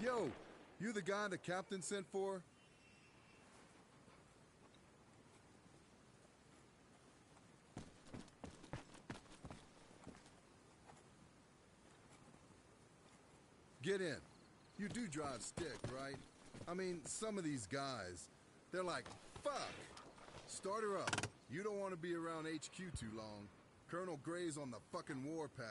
Yo, you the guy the captain sent for? Get in. You do drive stick, right? I mean, some of these guys, they're like, fuck! Start her up. You don't want to be around HQ too long. Colonel Gray's on the fucking warpath.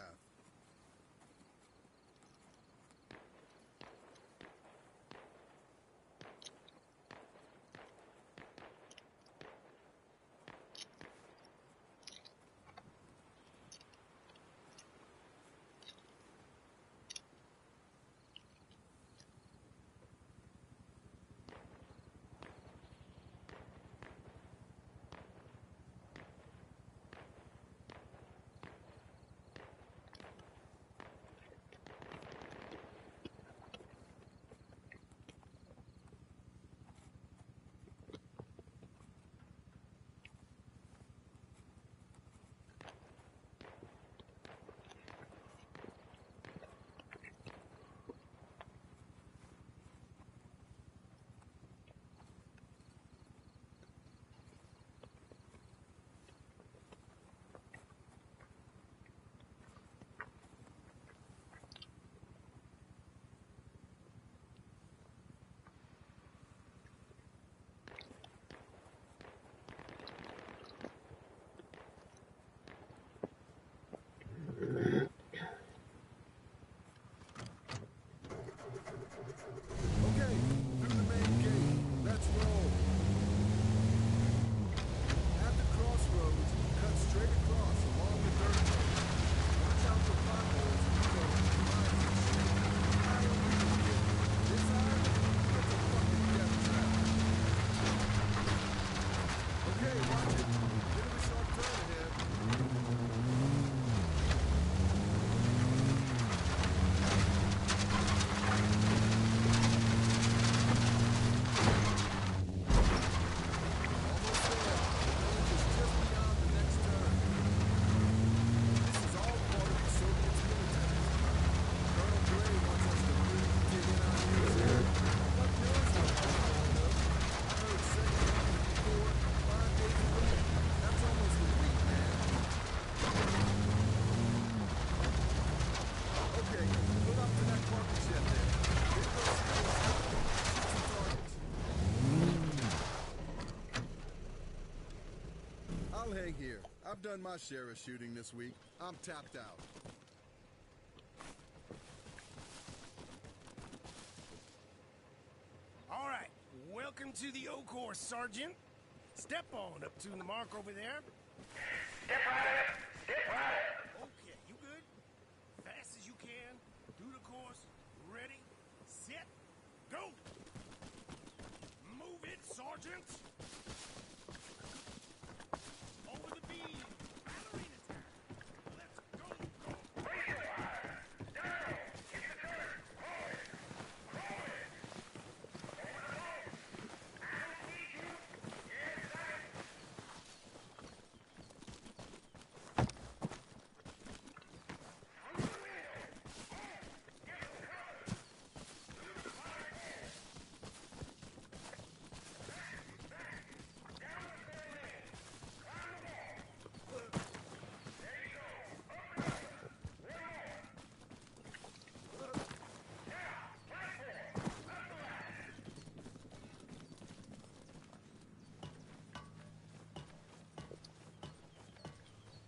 Here. I've done my share of shooting this week. I'm tapped out. All right. Welcome to the O Course, Sergeant. Step on up to the mark over there. Step right up. Step right up. Okay, you good? Fast as you can. Do the course. Ready, set, go. Move it, Sergeant. Over the beam. Ballerina time. Let's go, go. Raise your fire. Down. Hit the dirt. Crawl it. Crawl it. Over the bump. I see you. Yes, sir. Through the window. Get some cover. Through the fire again. Back. Down the same lane. Climb the wall. There you go. Up and over. One more. Now, platform. Up the ladder.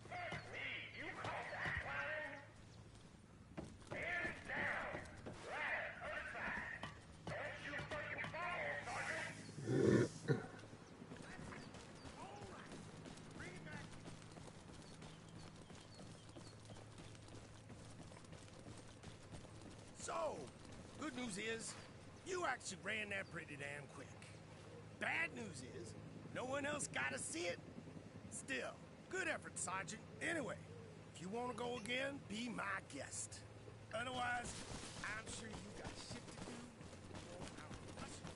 Fuck me, you caught that climb? Hands down. Ladder, other side. Don't you fucking fall, Sergeant. All right. Bring it back. So, good news is, you actually ran that pretty damn quick. Bad news is, no one else got to see it. Still, good effort, Sergeant. Anyway, if you want to go again, be my guest. Otherwise, I'm sure you got shit to do. Go out rushing.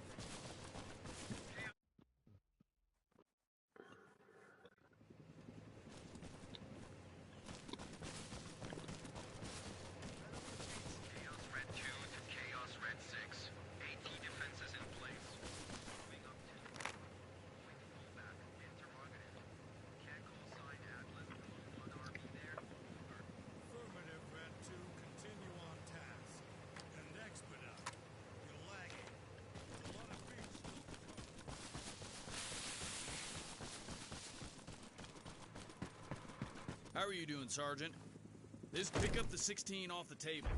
Chaos Red 2 to Chaos Red 6. How are you doing, Sergeant? Just pick up the 16 off the table.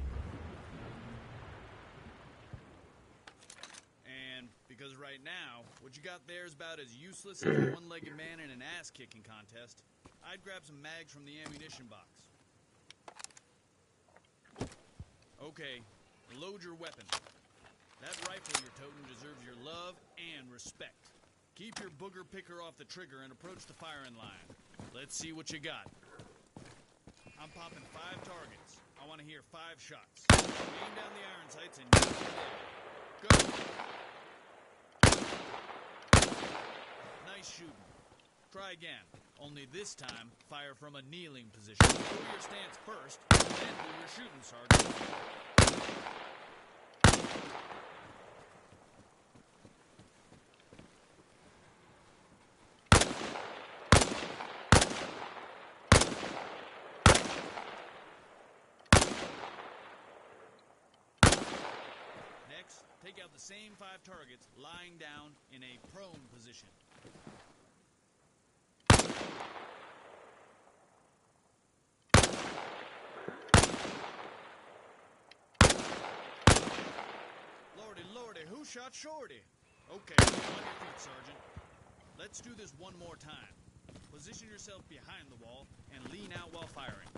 And because right now, what you got there is about as useless as a one-legged man in an ass-kicking contest, I'd grab some mags from the ammunition box. Okay, load your weapon. That rifle you're toting deserves your love and respect. Keep your booger picker off the trigger and approach the firing line. Let's see what you got. I'm popping 5 targets. I want to hear 5 shots. Aim down the iron sights and go. Nice shooting. Try again. Only this time, fire from a kneeling position. Do your stance first, then do your shooting, Sergeant. Next, take out the same 5 targets lying down in a prone position. Lordy, who shot Shorty? Okay, on your feet, Sergeant. Let's do this one more time. Position yourself behind the wall and lean out while firing.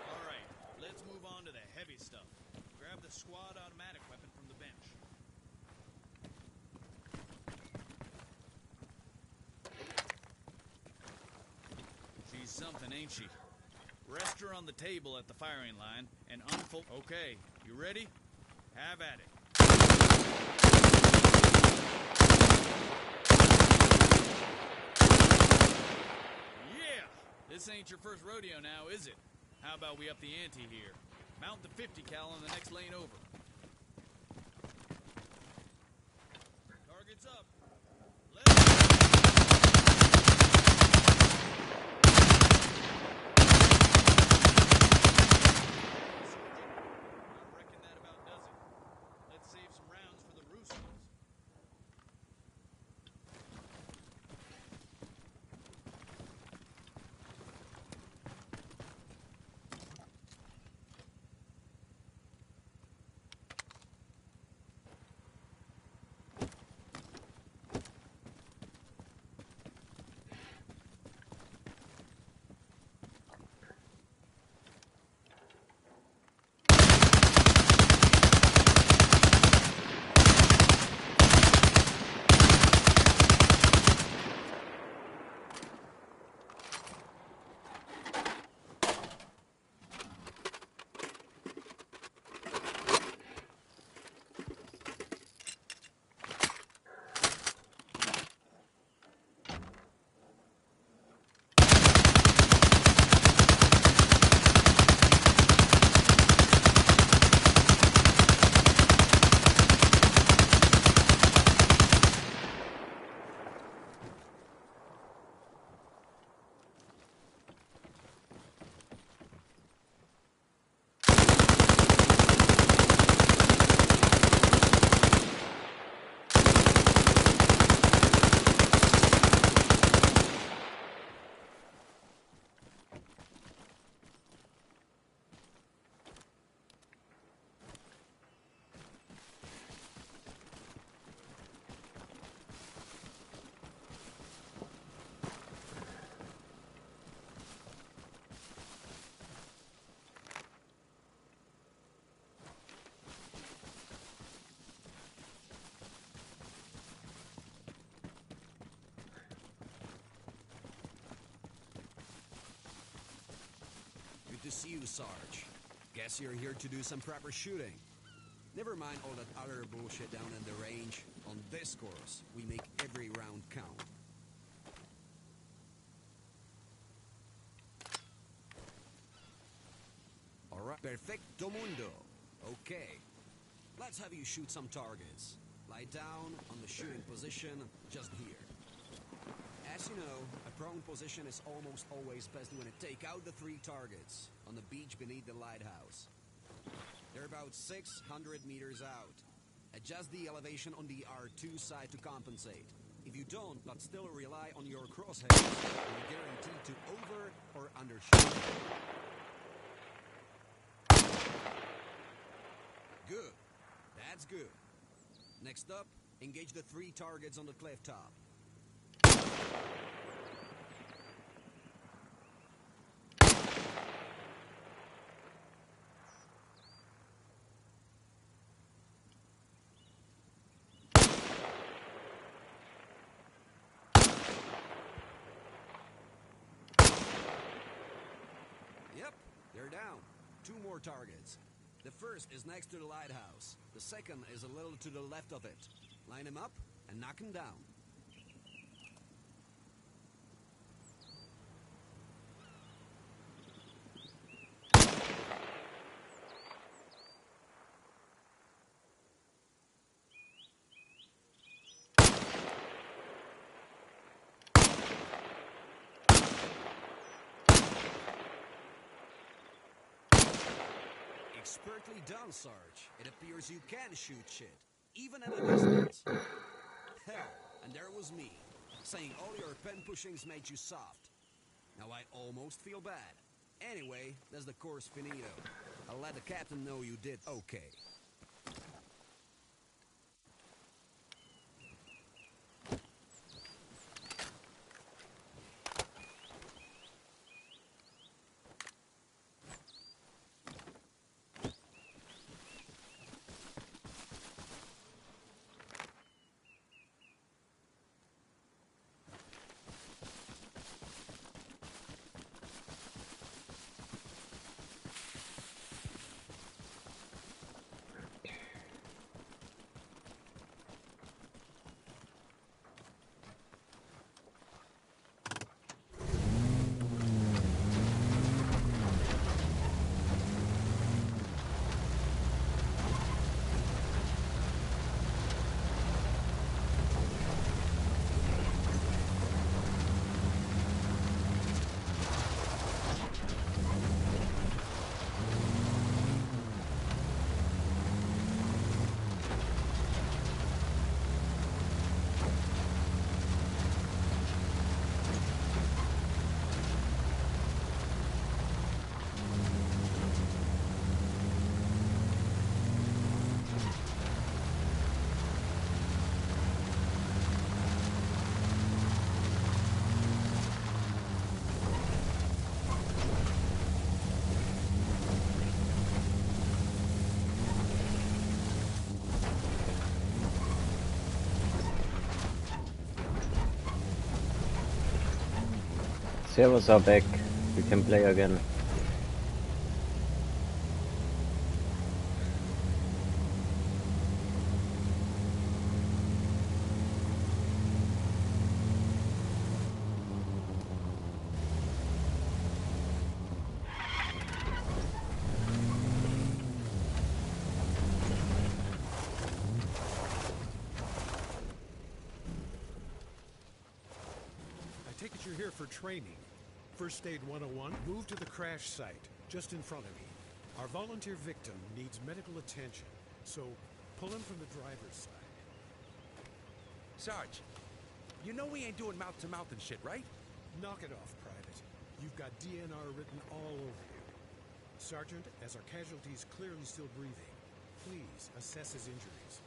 Alright, let's move on to the heavy stuff. Grab the squad automatic weapon from the bench. She's something, ain't she? Rest her on the table at the firing line and unfold. Okay, you ready? Have at it. Yeah! This ain't your first rodeo now, is it? How about we up the ante here? Mount the 50 cal on the next lane over. Target's up. Let's go. Sergeant, I reckon that about does it. Let's save some rounds for the Roosters. To see you, Sarge. Guess you're here to do some proper shooting. Never mind all that other bullshit down in the range. On this course, we make every round count. Alright, perfecto mundo. Okay. Let's have you shoot some targets. Lie down on the shooting position, just here. As you know, a prone position is almost always best when it take out the 3 targets on the beach beneath the lighthouse. They're about 600 meters out. Adjust the elevation on the R2 side to compensate. If you don't, but still rely on your crosshairs, you're guaranteed to over or undershoot. Good. That's good. Next up, engage the 3 targets on the cliff top. Yep, they're down. 2 more targets. The first is next to the lighthouse. The second is a little to the left of it. Line them up and knock them down. Expertly done, Sarge. It appears you can shoot shit, even at a distance. Hell, and there was me, saying all your pen pushings made you soft. Now I almost feel bad. Anyway, that's the course finito. I'll let the captain know you did okay. Servers are back. We can play again. I take it you're here for training. First Aid 101, move to the crash site, just in front of me. Our volunteer victim needs medical attention, so pull him from the driver's side. Sarge, you know we ain't doing mouth-to-mouth and shit, right? Knock it off, Private. You've got DNR written all over you. Sergeant, as our casualty is clearly still breathing, please assess his injuries.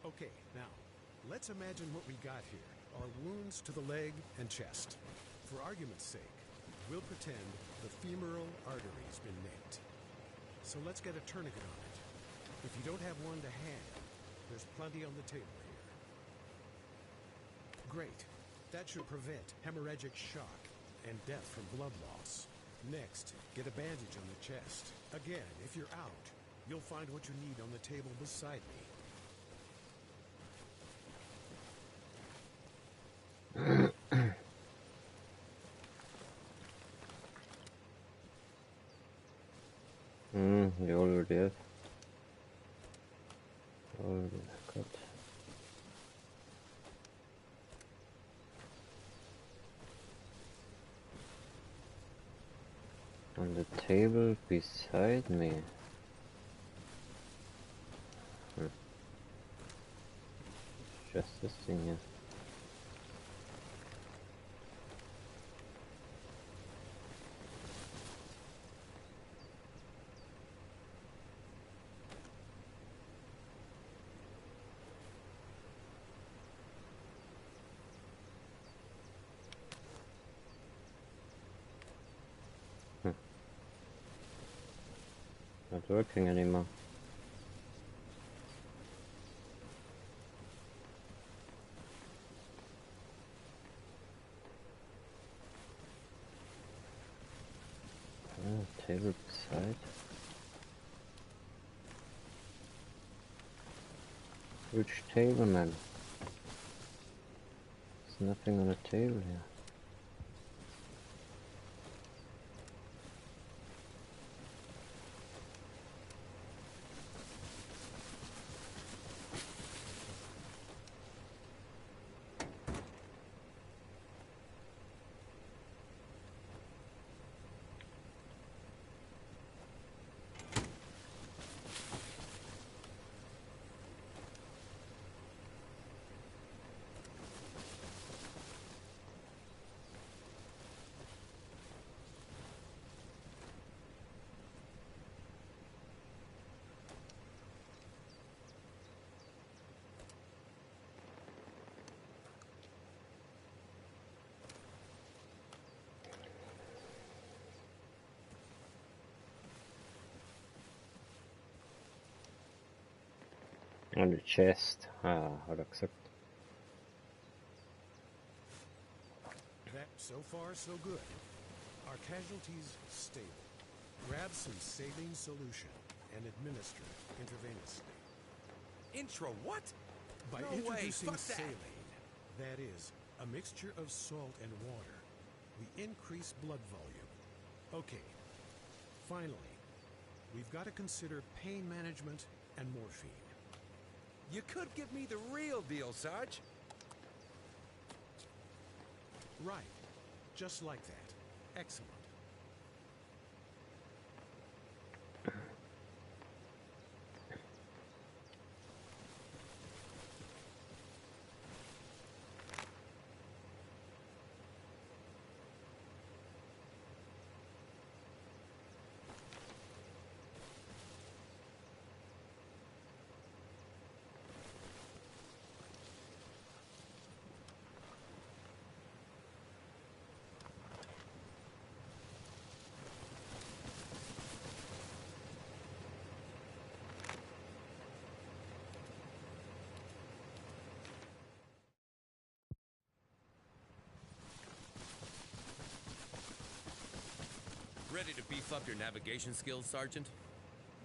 Okay, now, let's imagine what we got here. Our wounds to the leg and chest. For argument's sake, we'll pretend the femoral artery's been nicked. So let's get a tourniquet on it. If you don't have one to hand, there's plenty on the table here. Great. That should prevent hemorrhagic shock. and death from blood loss. Next, get a bandage on the chest. Again, if you're out, you'll find what you need on the table beside me. You already have. Already got. On the table beside me. Just this thing here. Not working anymore. Table beside. Which table, man? There's nothing on the table here. On the chest. Har du accept? That so far so good. Our casualties stable. Grab some saline solution and administer it intravenously. Intro what? By No way, introducing fuck that. saline, that is, a mixture of salt and water, we increase blood volume. Okay, finally, we've got to consider pain management and morphine. You could give me the real deal, Sarge. Right, just like that. Excellent. Ready to beef up your navigation skills, Sergeant?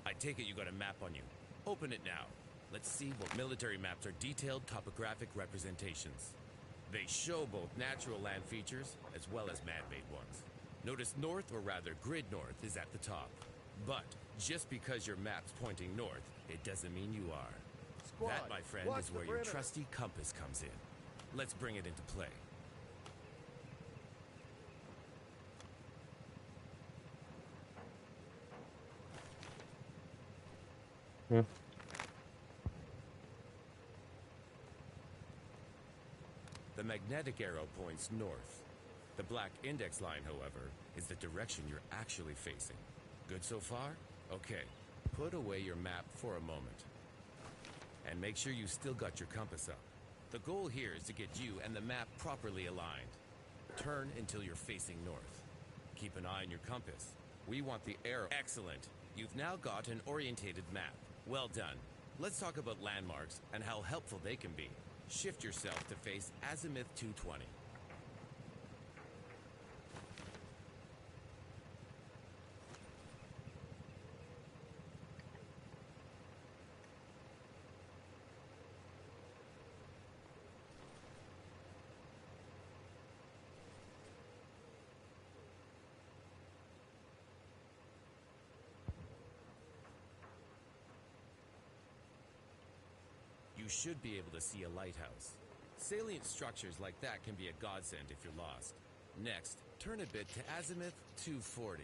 I take it you got a map on you. Open it now. Let's see what military maps are detailed topographic representations. They show both natural land features as well as man-made ones. Notice north, or rather grid north, is at the top. But just because your map's pointing north, it doesn't mean you are. Squad, that, my friend, watch is the where your perimeter. trusty compass comes in. Let's bring it into play. The magnetic arrow points north. The black index line, however, is the direction you're actually facing. Good so far? Okay. Put away your map for a moment. And make sure you still got your compass up. The goal here is to get you and the map properly aligned. Turn until you're facing north. Keep an eye on your compass. We want the arrow. Excellent. You've now got an orientated map. Well done. Let's talk about landmarks and how helpful they can be. Shift yourself to face azimuth 220. you should be able to see a lighthouse. Salient structures like that can be a godsend if you're lost. Next, turn a bit to azimuth 240.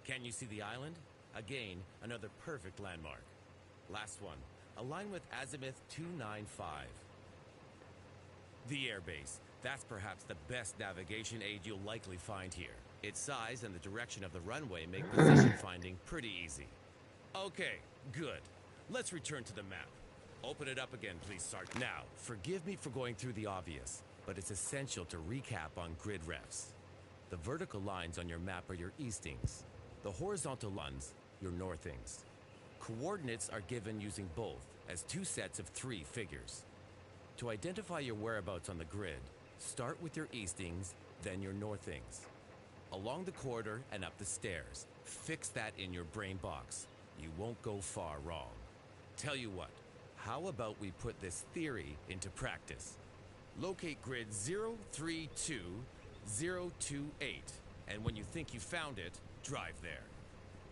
Can you see the island? Again, another perfect landmark. Last one, align with azimuth 295. The airbase. That's perhaps the best navigation aid you'll likely find here. Its size and the direction of the runway make position finding pretty easy. Okay, good. Let's return to the map. Open it up again, please, Sergeant. Now, forgive me for going through the obvious, but it's essential to recap on grid refs. The vertical lines on your map are your eastings. The horizontal ones, your northings. Coordinates are given using both as two sets of 3 figures. To identify your whereabouts on the grid, start with your eastings, then your northings. Along the corridor and up the stairs. Fix that in your brain box. You won't go far wrong. Tell you what, how about we put this theory into practice? Locate grid 032028, and when you think you found it, drive there.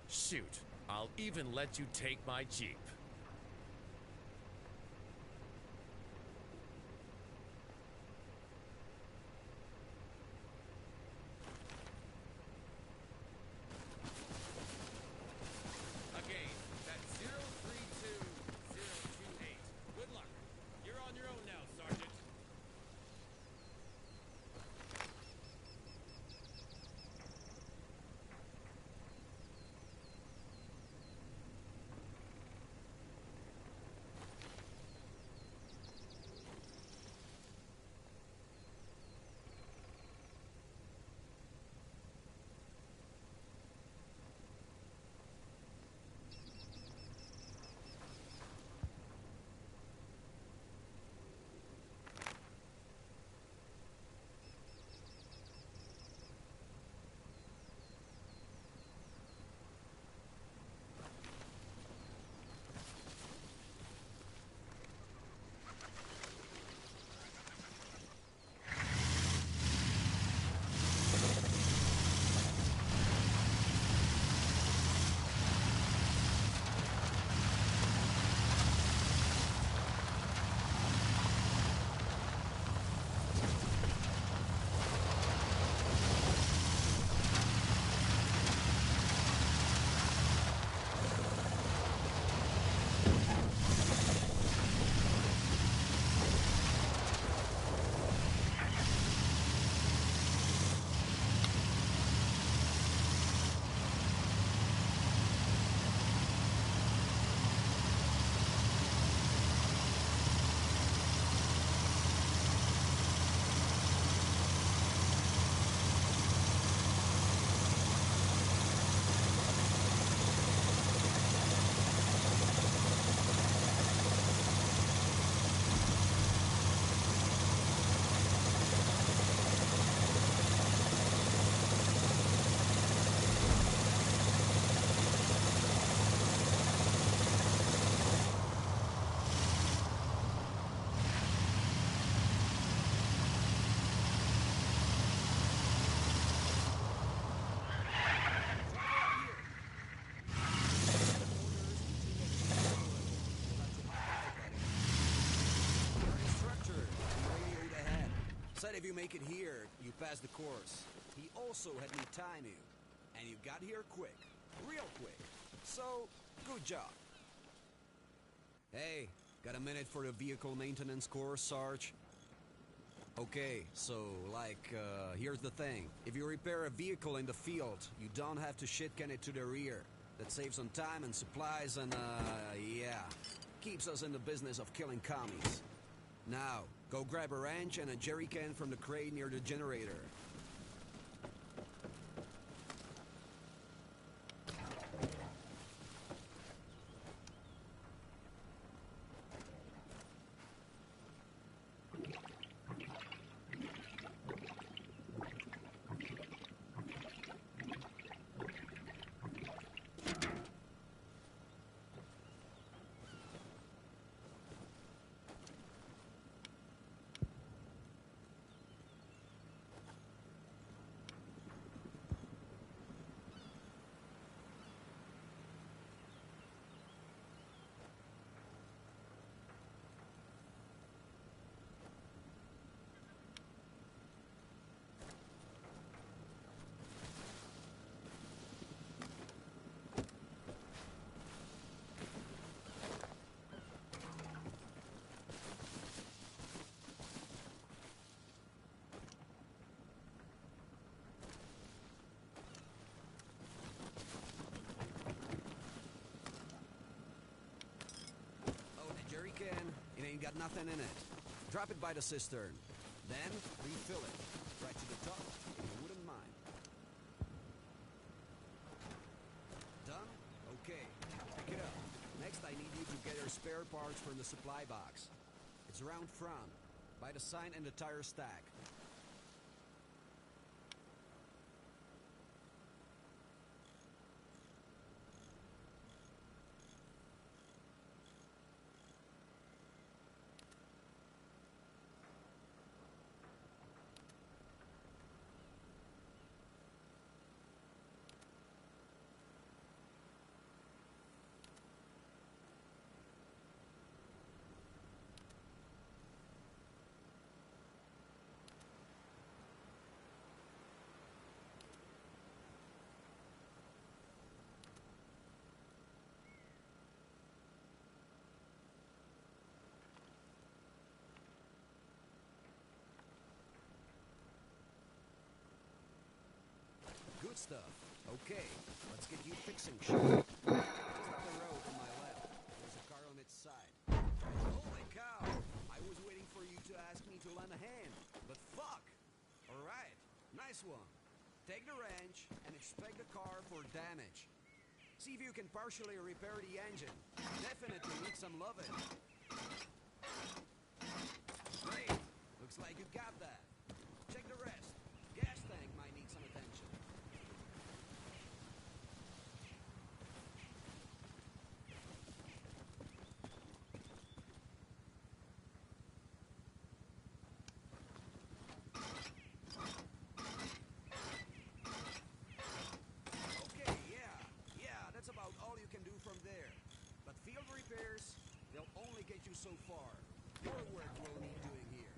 Shoot, I'll even let you take my Jeep. Again, that's 032028. Good luck. You're on your own now, Sergeant. Said if you make it here, you pass the course. He also had me time you. And you got here quick. Real quick. So, good job. Hey, got a minute for the vehicle maintenance course, Sarge? Okay, so, here's the thing. If you repair a vehicle in the field, you don't have to shit-can it to the rear. That saves on time and supplies and, yeah. Keeps us in the business of killing commies. Now, go grab a wrench and a jerry can from the crate near the generator. got nothing in it. Drop it by the cistern. Then refill it. Right to the top, if you wouldn't mind. Done? Okay. Pick it up. Next, I need you to get your spare parts from the supply box. It's around front, by the sign and the tire stack. Good stuff. Okay, let's get you fixing shit. Just up the road to my left. There's a car on its side. Holy cow! I was waiting for you to ask me to lend a hand, but fuck! Alright, nice one. Take the wrench and inspect the car for damage. See if you can partially repair the engine. Definitely need some loving. Great! Looks like you got that. Check the rest. Gas tank might need some attention. They'll only get you so far. Your work will need doing here.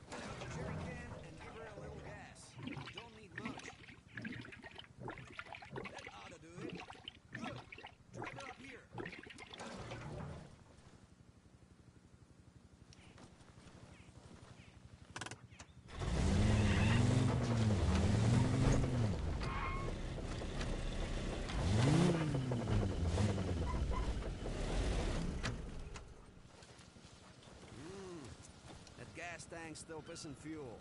Get out the jerry can and give her a little gas. Don't need much. That ought to do it. Good. Drive her up here. Gas tank still pissing fuel.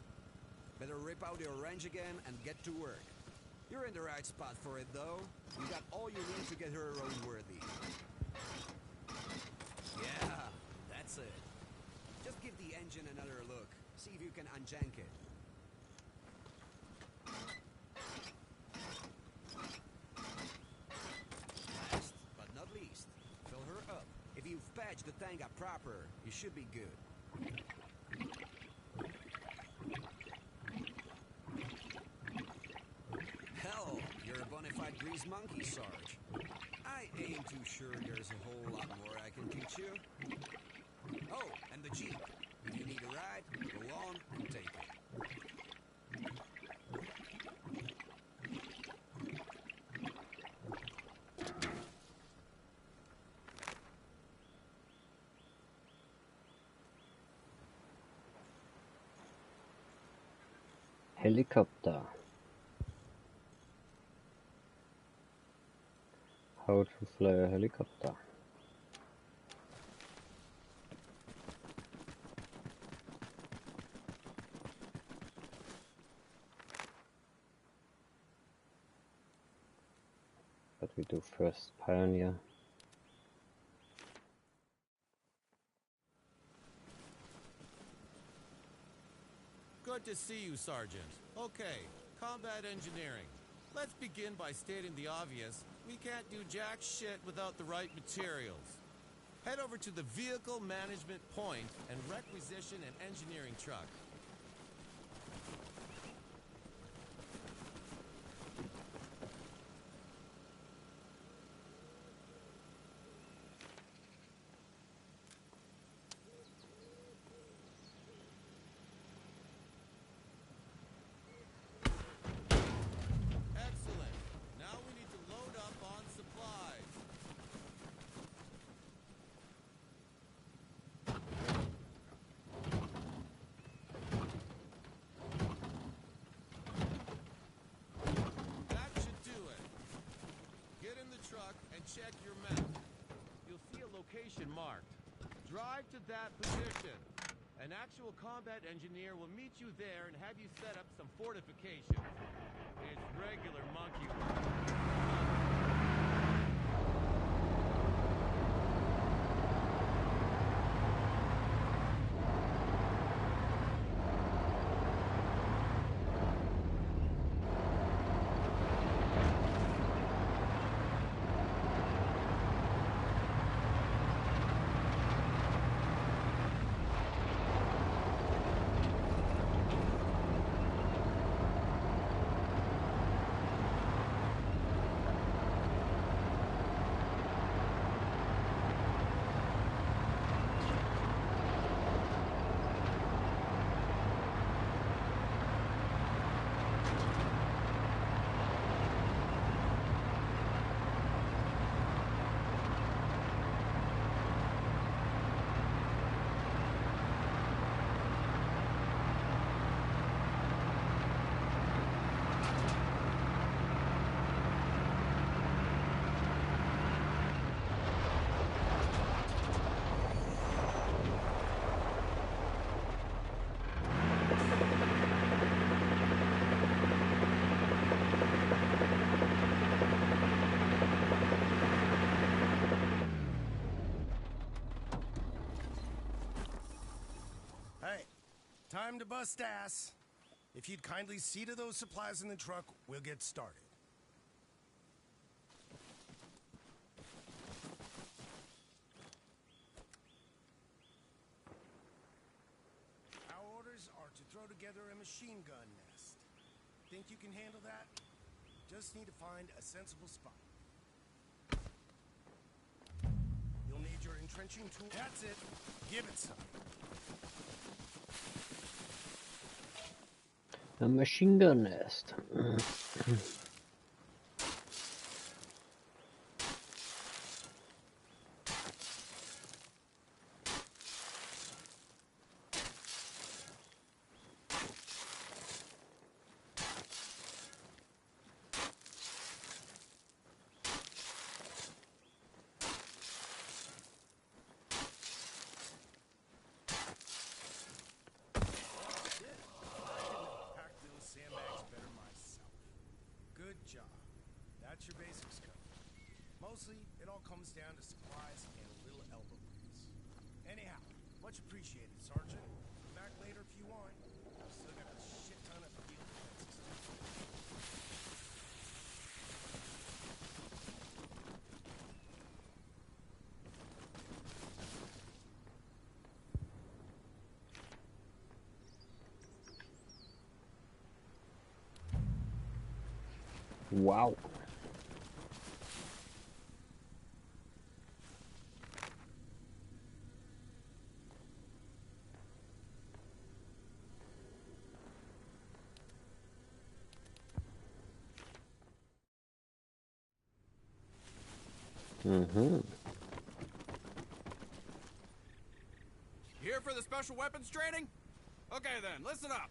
Better rip out your wrench again and get to work. You're in the right spot for it, though. You got all you need to get her roadworthy. Yeah, that's it. Just give the engine another look. See if you can unjank it. Last but not least, fill her up. If you've patched the tank up proper, you should be good. Hell, you're a bona fide grease monkey, Sarge. I ain't too sure there's a whole lot more I can teach you. Oh, and the Jeep. If you need a ride, go on and take it. Helikopter. How to fly a helicopter. But we do first Pioneer. Good to see you, Sergeant. Okay, combat engineering. Let's begin by stating the obvious. We can't do jack shit without the right materials. Head over to the Vehicle Management Point and requisition an engineering truck. Check your map. You'll see a location marked. Drive to that position. An actual combat engineer will meet you there and have you set up some fortifications. It's regular monkey work. Time to bust ass. If you'd kindly see to those supplies in the truck, we'll get started. Our orders are to throw together a machine gun nest. Think you can handle that? Just need to find a sensible spot. You'll need your entrenching tool. That's it. Give it some. A machine gun nest. Your basics covered. Mostly, it all comes down to supplies and a little elbow grease. Anyhow, much appreciated, Sergeant. Come back later if you want. I've still got a shit ton of field defenses to do. Wow. Here for the special weapons training? Okay then, listen up.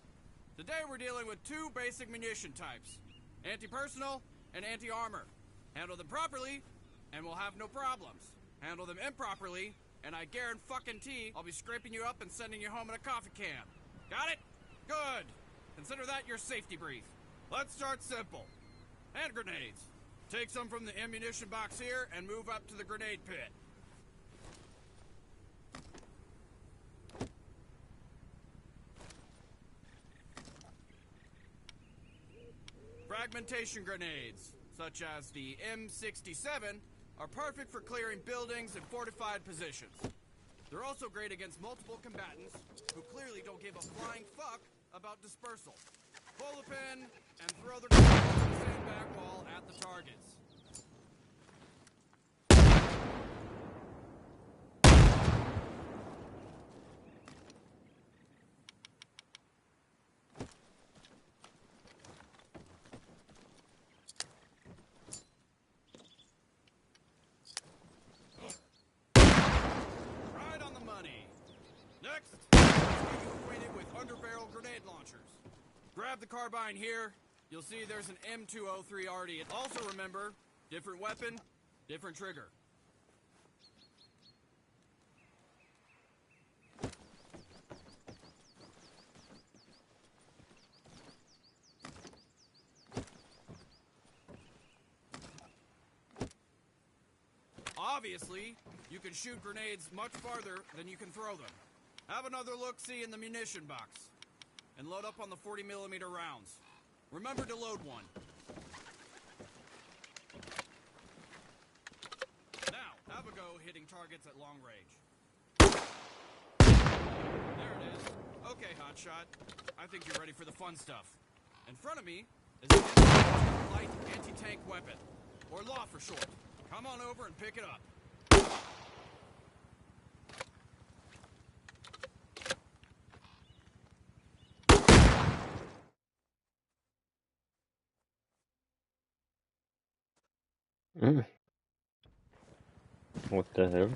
Today we're dealing with two basic munition types. Anti-personal and anti-armor. Handle them properly, and we'll have no problems. Handle them improperly, and I guarantee I'll be scraping you up and sending you home in a coffee can. Got it? Good. Consider that your safety brief. Let's start simple. Hand grenades. Take some from the ammunition box here and move up to the grenade pit. Fragmentation grenades, such as the M67, are perfect for clearing buildings and fortified positions. They're also great against multiple combatants who clearly don't give a flying fuck about dispersal. Pull the pin and throw the grenade on the sandbag wall at the targets. Next, let's get you acquainted with underbarrel grenade launchers. Grab the carbine here. You'll see there's an M203 already. Also remember, different weapon, different trigger. Obviously, you can shoot grenades much farther than you can throw them. Have another look-see in the munition box. And load up on the 40mm rounds. Remember to load one. Now, have a go hitting targets at long range. There it is. Okay, hotshot. I think you're ready for the fun stuff. In front of me is an light anti-tank weapon, or LAW for short. Come on over and pick it up. What the hell?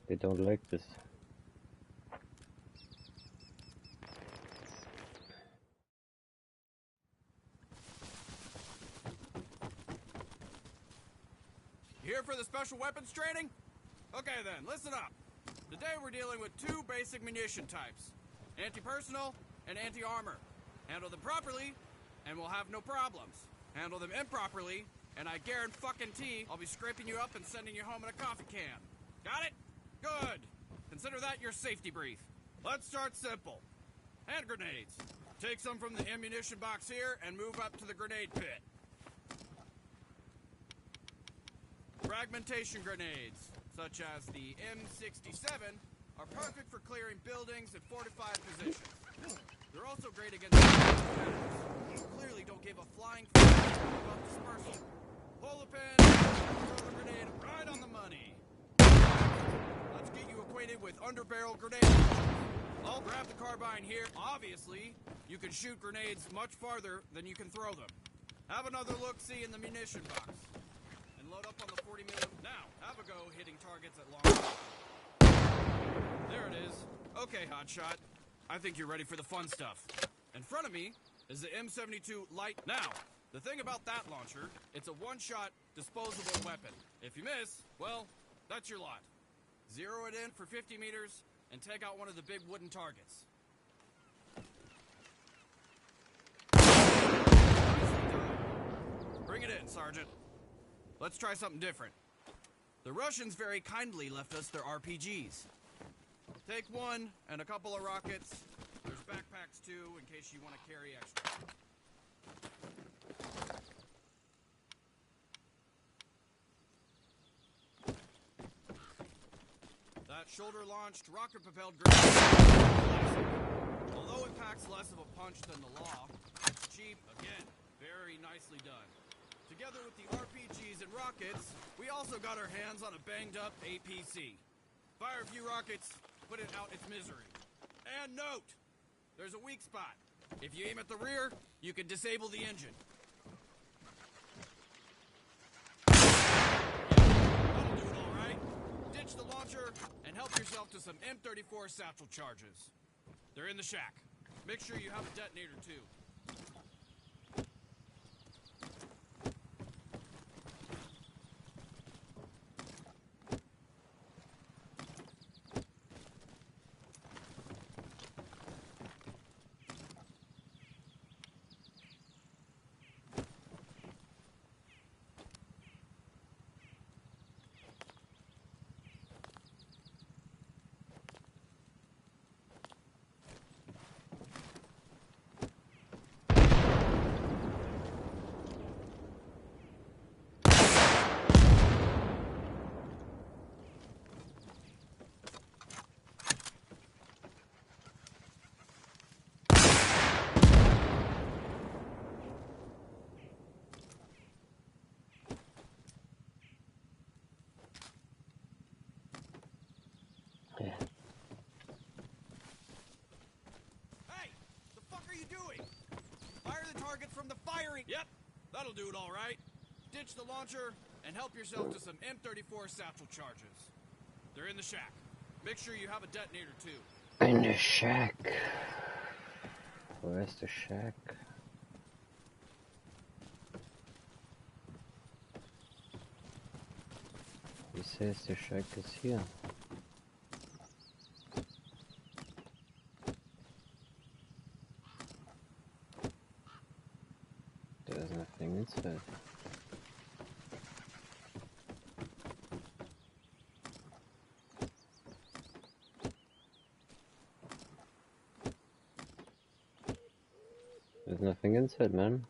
They don't like this. Here for the special weapons training? Okay then, listen up. Today we're dealing with two basic munition types. Anti-personal and anti-armor. Handle them properly, and we'll have no problems. Handle them improperly, and I guarantee I'll be scraping you up and sending you home in a coffee can. Got it? Good. Consider that your safety brief. Let's start simple. Hand grenades. Take some from the ammunition box here and move up to the grenade pit. Fragmentation grenades, such as the M67, are perfect for clearing buildings and fortified positions. They're also great against you clearly don't give a flying fuck about dispersal. Pull the pin, throw the grenade right on the money. Let's get you acquainted with underbarrel grenades. I'll grab the carbine here. Obviously, you can shoot grenades much farther than you can throw them. Have another look-see in the munition box. And load up on the 40mm. Now, have a go hitting targets at long range. There it is. Okay, hotshot. I think you're ready for the fun stuff. In front of me is the M72 Light. Now, the thing about that launcher, it's a one-shot, disposable weapon. If you miss, well, that's your lot. Zero it in for 50 meters, and take out one of the big wooden targets. Bring it in, Sergeant. Let's try something different. The Russians very kindly left us their RPGs. Take one and a couple of rockets. There's backpacks too, in case you want to carry extra. That shoulder-launched, rocket-propelled grenade. Although it packs less of a punch than the LAW, it's cheap, again, very nicely done. Together with the RPGs and rockets, we also got our hands on a banged-up APC. Fire a few rockets, put it out its misery. And note, there's a weak spot. If you aim at the rear, you can disable the engine. That'll do it all right. Ditch the launcher and help yourself to some M34 satchel charges. They're in the shack. Make sure you have a detonator too. Target from the firing. Yep, that'll do it all right. Ditch the launcher and help yourself to some M34 satchel charges. They're in the shack. Make sure you have a detonator too. In the shack. Where's the shack? He says the shack is here. There's nothing inside. There's nothing inside, man.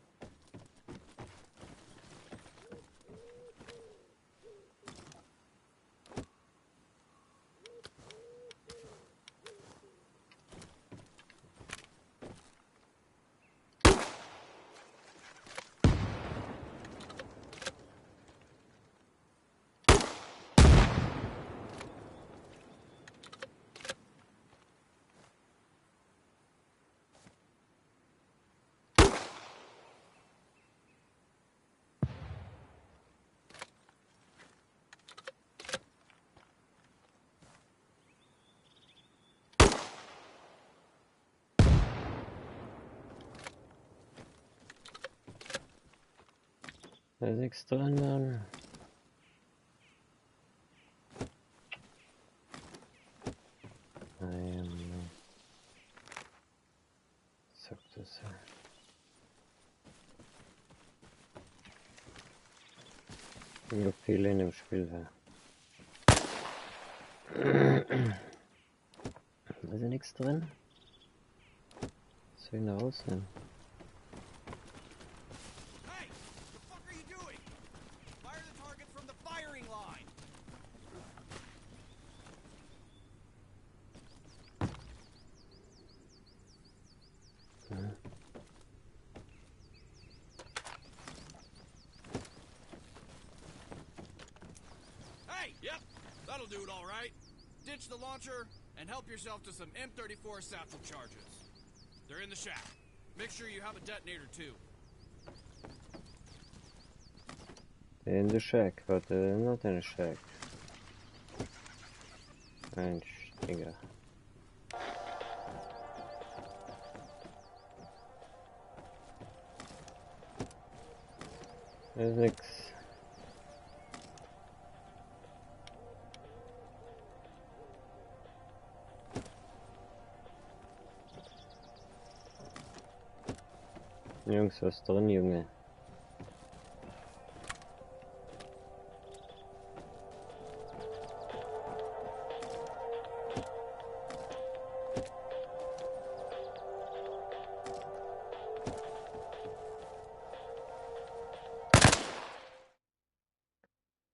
There's nichts drin, Mann. Zack das. Wie viele in dem Spiel war. Da ist ja nichts drin. Was soll ich da rausnehmen? Hey! What the fuck are you doing? Fire the targets from the firing line! Hey! Yep! That'll do it all right. Ditch the launcher and help yourself to some M34 satchel charges. They're in the shack. Make sure you have a detonator too. In the shack, but not in a shack. Mensch, Digga. There's nix. Jungs, was ist drin, Junge?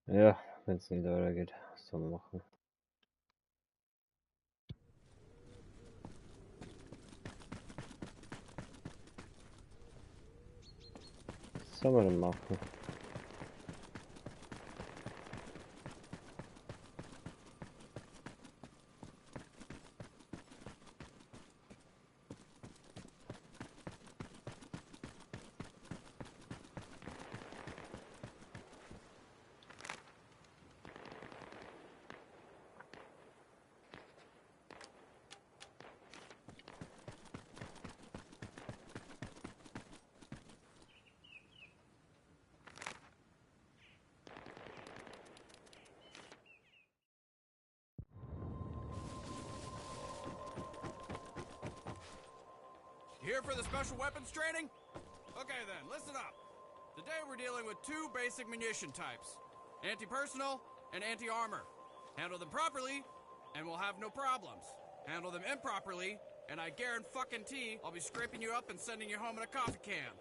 Ja, wenn es nicht weitergeht, was soll man machen? Was soll man denn machen? Here for the special weapons training? Okay then, listen up. Today we're dealing with two basic munition types. Anti-personal and anti-armor. Handle them properly, and we'll have no problems. Handle them improperly, and I guarantee I'll be scraping you up and sending you home in a coffee can.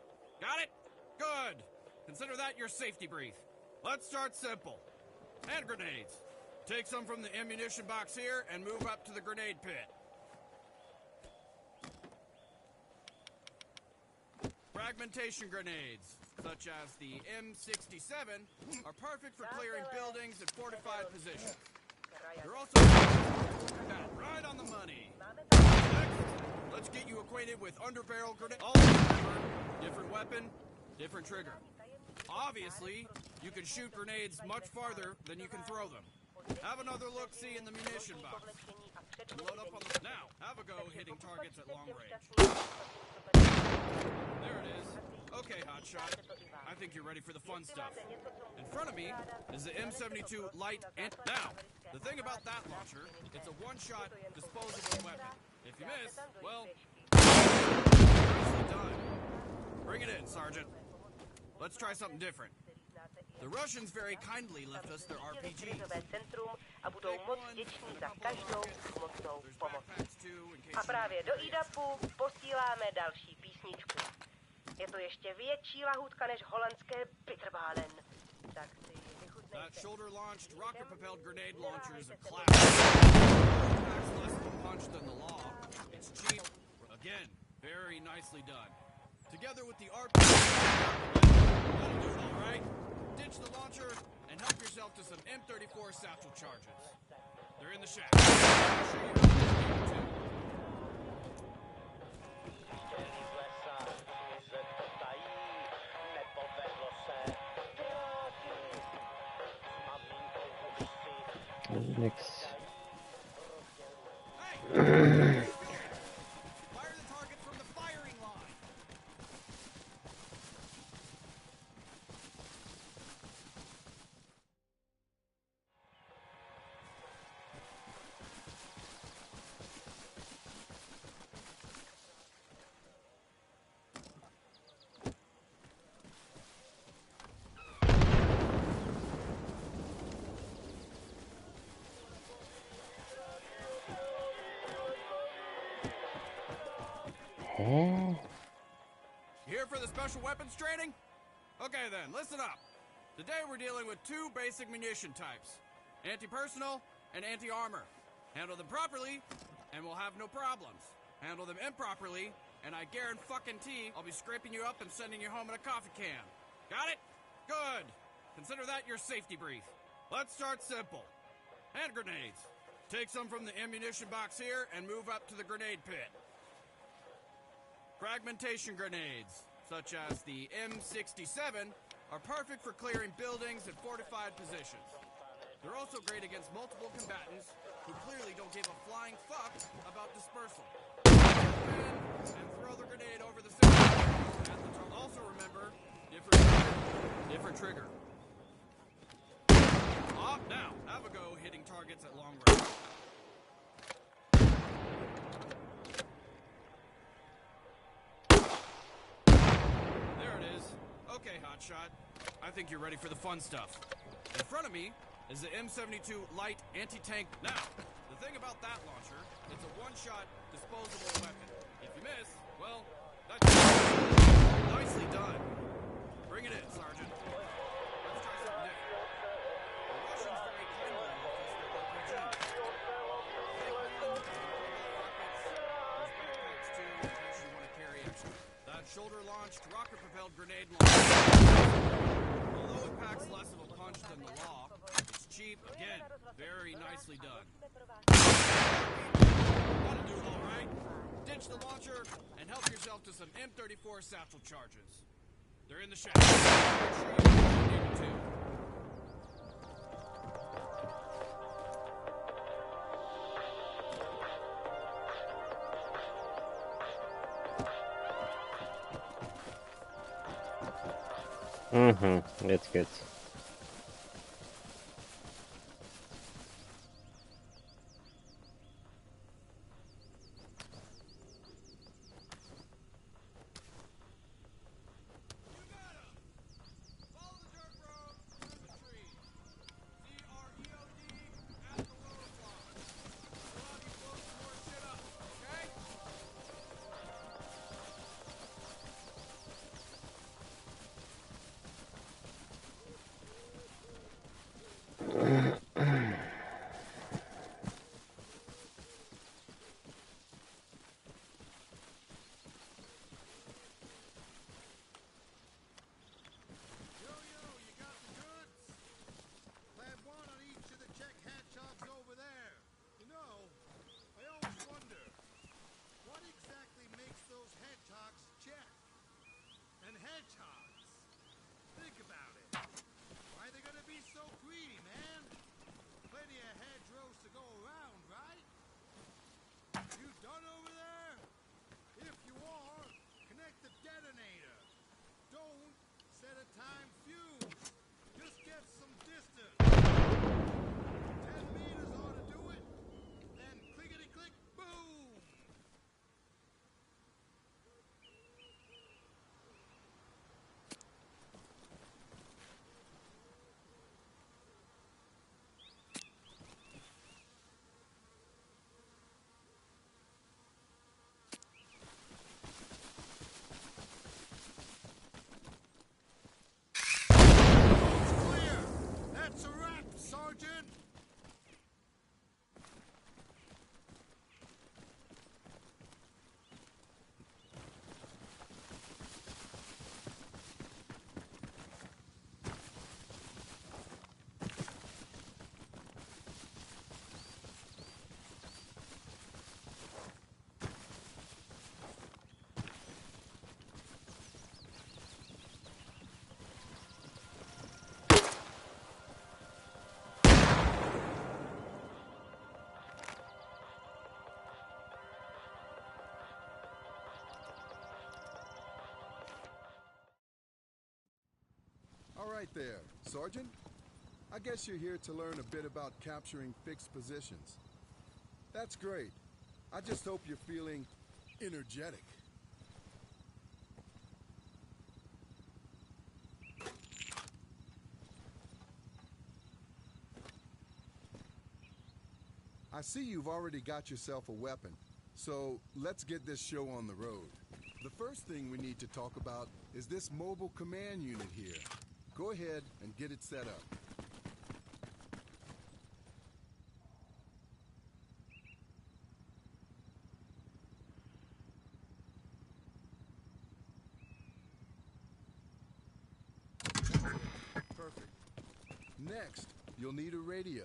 Got it? Good. Consider that your safety brief. Let's start simple. Hand grenades. Take some from the ammunition box here and move up to the grenade pit. Fragmentation grenades, such as the M67, are perfect for clearing buildings and fortified positions. They're also right on the money. Next, let's get you acquainted with underbarrel grenades. Also remember, different weapon, different trigger. Obviously, you can shoot grenades much farther than you can throw them. Have another look-see in the munition box. And load up on the... Now, have a go hitting targets at long range. There it is. Okay, hotshot. I think you're ready for the fun stuff. In front of me is the M72 light and... Now, the thing about that launcher, it's a one-shot disposable weapon. If you miss, well... nicely done. Bring it in, Sergeant. Let's try something different. The Russians very kindly left us their RPGs. A budou moc vděční za každou hmotnou pomoc. A právě do EDAPu posíláme další písničku. Je to ještě větší lahutka než holandské bitterbalen. Tak si vychutnejte. That shoulder-launched, rocket-propelled grenade launcher is a classic. Packs less of a punch than the law. It's cheap. Again, very nicely done. Together with the art, that'll do it all right. Ditch the launcher and help yourself to some M34 satchel charges. They're in the shack. I'll show you how to do it too. Next. Fire the target from the firing line. Here for the special weapons training? Okay then, listen up. Today we're dealing with two basic munition types. Anti-personal and anti-armor. Handle them properly, and we'll have no problems. Handle them improperly, and I guarantee I'll be scraping you up and sending you home in a coffee can. Got it? Good. Consider that your safety brief. Let's start simple. Hand grenades. Take some from the ammunition box here and move up to the grenade pit. Fragmentation grenades, such as the M67, are perfect for clearing buildings and fortified positions. They're also great against multiple combatants who clearly don't give a flying fuck about dispersal. And throw the grenade over the center. Also remember, different trigger. Now, have a go hitting targets at long range. Okay, hotshot. I think you're ready for the fun stuff. In front of me is the M72 light anti-tank. Now, the thing about that launcher, it's a one-shot disposable weapon. If you miss, well, that's nicely done. Bring it in, Sergeant. Let's try something different. The Russians very kindly with this RPG. There's backpacks too, in case you want to carry extra. That shoulder-launched, rocket-propelled grenade launcher. Although it packs less of a punch than the law, it's cheap, again, very nicely done. That'll do it all right. Ditch the launcher and help yourself to some M34 satchel charges. They're in the shack. Make sure you need them too. That's good. right there, Sergeant. I guess you're here to learn a bit about capturing fixed positions. That's great. I just hope you're feeling energetic. I see you've already got yourself a weapon, so let's get this show on the road. The first thing we need to talk about is this mobile command unit here. Go ahead and get it set up. Perfect. Next, you'll need a radio.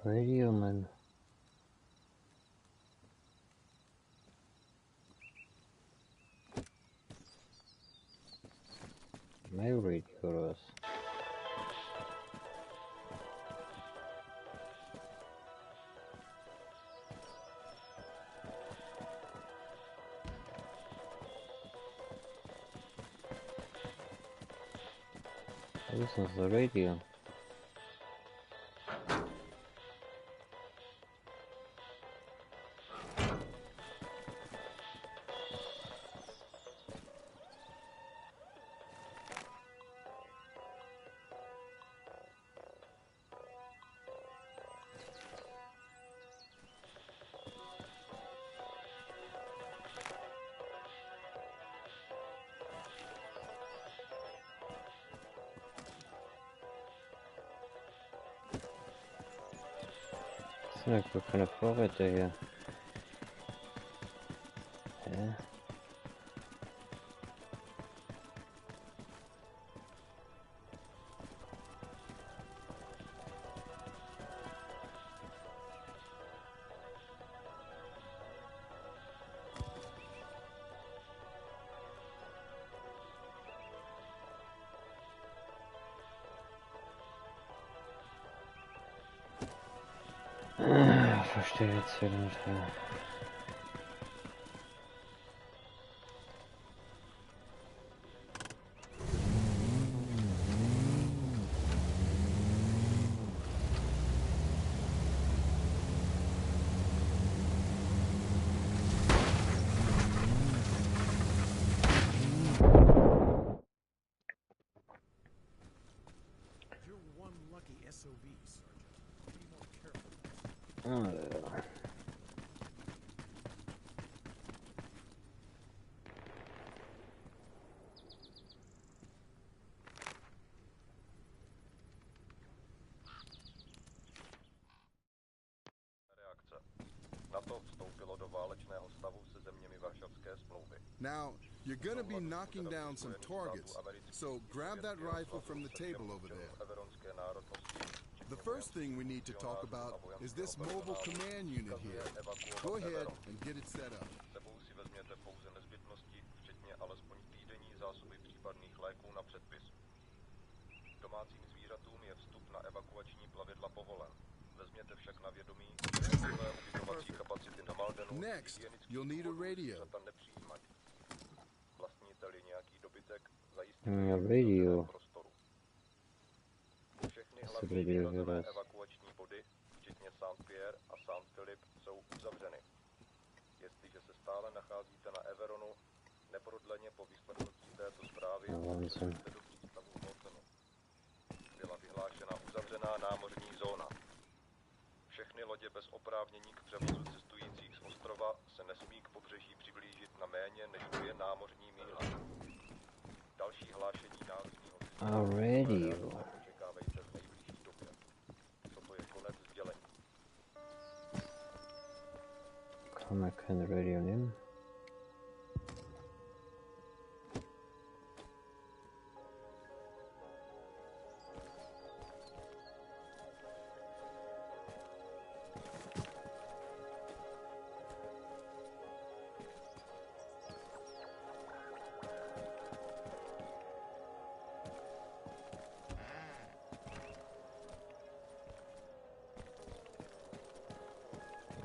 Radio, man. My radio was. This is the radio. What kind of Vorräte hier? Hä? Verstehe jetzt wieder nicht. You're one lucky SOB, Sergeant. Be more careful. Ah, ja. Now, you're gonna be knocking down some targets, so grab that rifle from the table over there. The first thing we need to talk about is this mobile command unit here. Go ahead and get it set up. Next, you'll need a radio. A radio. Co radio vyraz? Evakuační body, včetně St. Pierre a St. Philip, jsou uzavřeny. Jestliže se stále nacházíte na Everonu, neprodleně po vyslechnutí této zprávy se do přístavu Waltonu. Byla vyhlášena uzavřená námořní zóna. Všechny lodě bez oprávnění k převozu cestujících z ostrova se nesmí k pobřeží přiblížit na méně než 2 námořní míle. Další hlášení národního radio. očekávejte v nejbližší době. Toto je konec sdělení. Kann man kein Radio nehmen?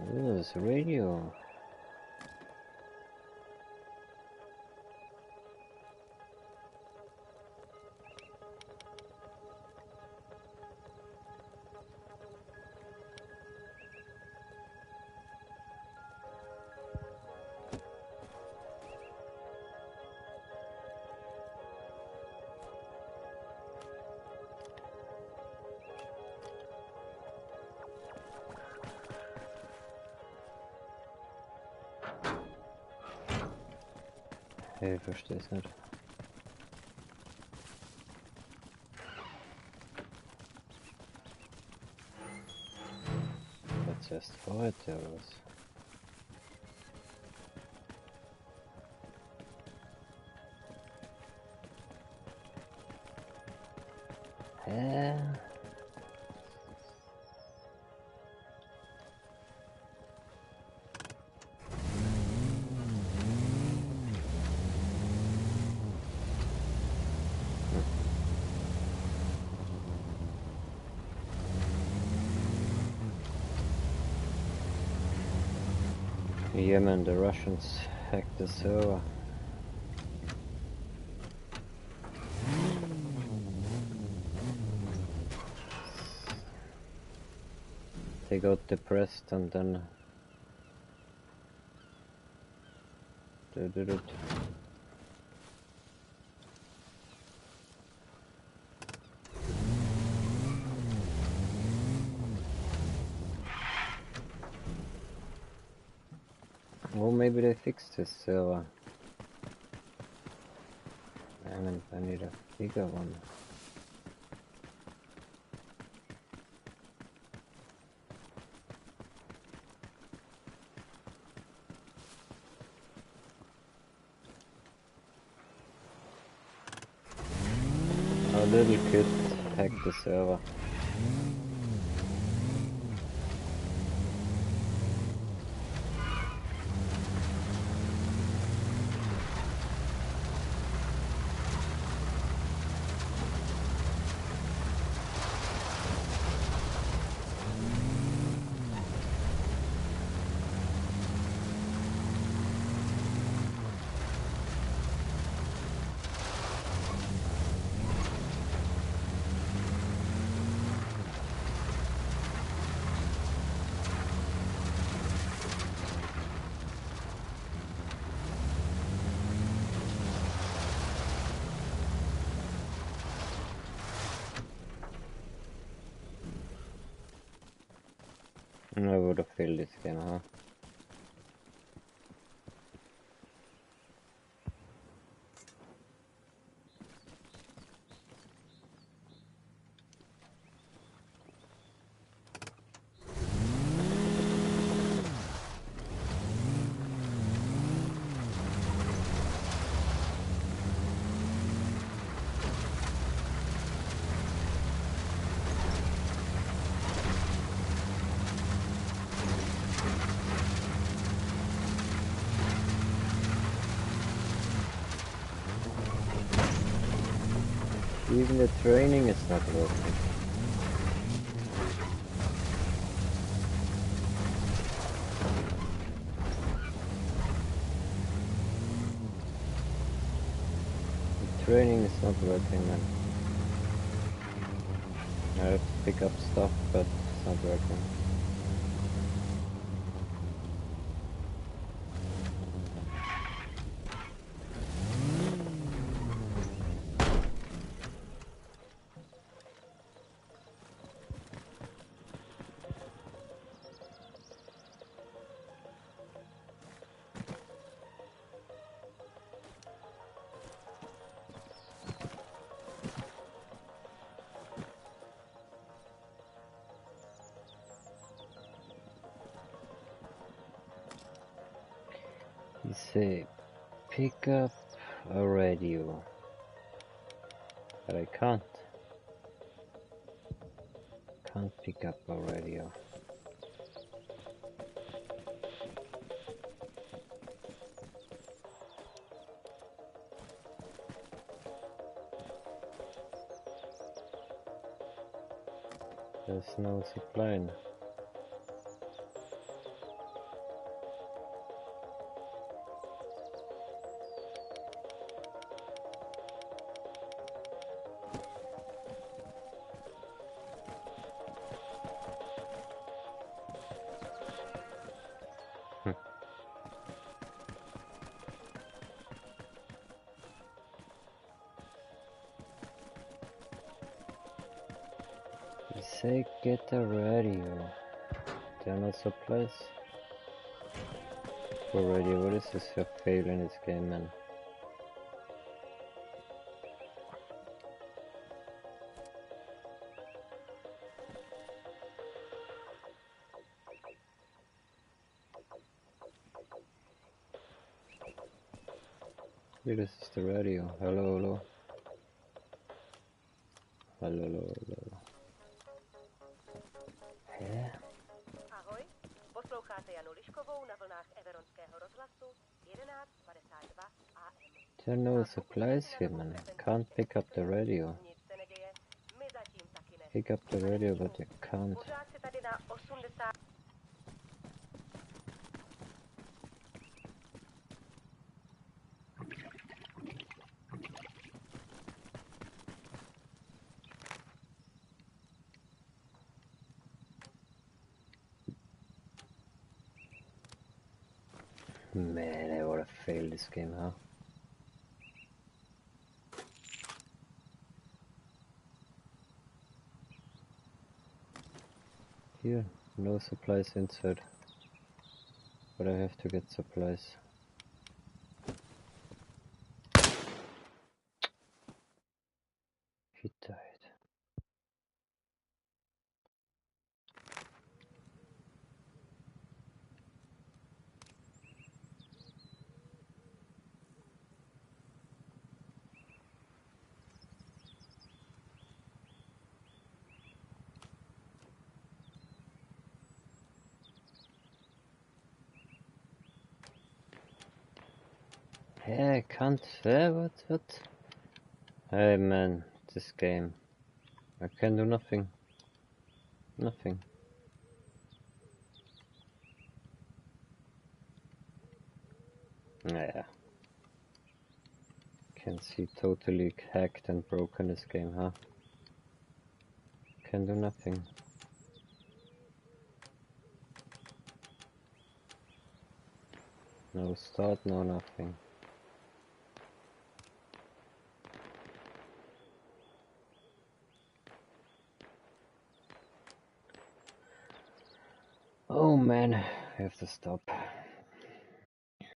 Oh, it's a radio. Ich verstehe es nicht. Jetzt erst heute oder was? Hä? Yemen, the Russians hacked the server. They got depressed and then they did it. Well, maybe they fixed this server. I need a bigger one. A little kid hacked the server. I would have failed this game, huh? Even the training is not working. The training is not working, man. I have to pick up stuff, but it's not working. You say pick up a radio, but I can't pick up a radio. There's no supply. sake, get a radio. There are no supplies for radio. What is this for fail in this game, man? Here, this is the radio. Hello, hello. Hello, hello, hello. Ahoj, posloucháte Janu Liškovou na vlnách Everonského rozhlasu 1152 AM. There are no supplies here, man. Can't pick up the radio. Nic se neděje, my zatím taky ne. Pick up the radio, but you can't. Pořád se tady na 80... Man, I would have failed this game, huh? Here, no supplies inside. But I have to get supplies. He died. Yeah, I can't. What? Hey man, this game. I can do nothing. Nothing. Yeah. Can see totally hacked and broken this game, huh? Can do nothing. No start, no nothing. Oh man, I have to stop.